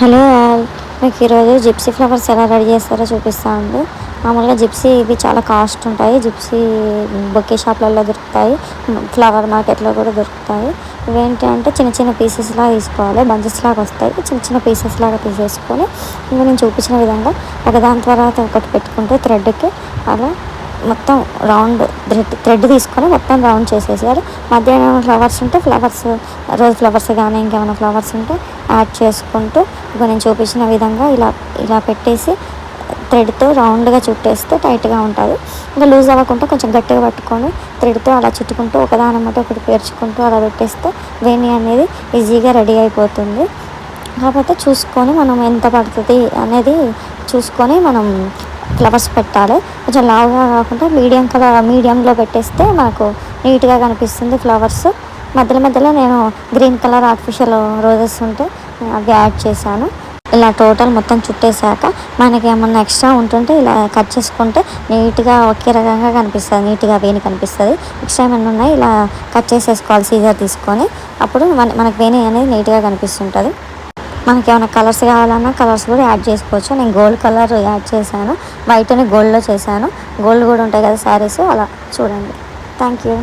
Hello all, మీకు ఈరోజు gypsy flowers ఎలా రెడీ చేస్తారో చూపిస్తాను. మామూలుగా జిప్సీ ఇవి చాలా కాస్ట్ ఉంటాయి. జిప్సీ బొకే షాప్లలో దొరుకుతాయి, ఫ్లవర్ మార్కెట్లో కూడా దొరుకుతాయి. ఇవేంటి అంటే చిన్న చిన్న పీసెస్ లాగా తీసుకోవాలి, బంచెస్ లాగా వస్తాయి. చిన్న చిన్న పీసెస్ లాగా తీసేసుకొని ఇంకా నేను చూపించిన విధంగా ఒకదాని తర్వాత ఒకటి పెట్టుకుంటే థ్రెడ్కి అలా మొత్తం రౌండ్ థ్రెడ్ తీసుకొని మొత్తం రౌండ్ చేసేసేయాలి. మధ్య ఏమైనా ఫ్లవర్స్ ఉంటే ఫ్లవర్స్, రోజ్ ఫ్లవర్స్ కానీ ఇంకేమైనా ఫ్లవర్స్ ఉంటే యాడ్ చేసుకుంటూ ఇప్పుడు నేను చూపించిన విధంగా ఇలా ఇలా పెట్టేసి థ్రెడ్తో రౌండ్గా చుట్టేస్తే టైట్గా ఉంటుంది. ఇంకా లూజ్ అవ్వకుండా కొంచెం గట్టిగా పట్టుకొని థ్రెడ్తో అలా చుట్టుకుంటూ ఒకదానమాట ఒకటి పేర్చుకుంటూ అలా పెట్టేస్తే వేణి అనేది ఈజీగా రెడీ అయిపోతుంది. కాకపోతే చూసుకొని మనం ఎంత పడుతుంది అనేది చూసుకొని మనం ఫ్లవర్స్ పెట్టాలి. కొంచెం లావుగా కాకుండా మీడియంలో పెట్టేస్తే మనకు నీట్గా కనిపిస్తుంది ఫ్లవర్స్. మధ్యలో మధ్యలో నేను గ్రీన్ కలర్ ఆర్టిఫిషియల్ రోజెస్ ఉంటే అవి యాడ్ చేశాను. ఇలా టోటల్ మొత్తం చుట్టేసాక మనకి ఏమన్నా ఎక్స్ట్రా ఉంటుంటే ఇలా కట్ చేసుకుంటే నీట్గా ఒకే రకంగా కనిపిస్తుంది, నీట్గా వేణి కనిపిస్తుంది. ఎక్స్ట్రా ఏమన్నా ఉన్నాయి ఇలా కట్ చేసేసుకోవాలి సీజర్ తీసుకొని. అప్పుడు మనకి వేణి అనేది నీట్గా కనిపిస్తుంటుంది. మనకి ఏమైనా కలర్స్ కావాలన్నా కలర్స్ కూడా యాడ్ చేసుకోవచ్చు. నేను గోల్డ్ కలర్ యాడ్ చేశాను, వైట్ని గోల్డ్లో చేశాను. గోల్డ్ కూడా ఉంటాయి కదా శారీస్, అలా చూడండి. Thank you.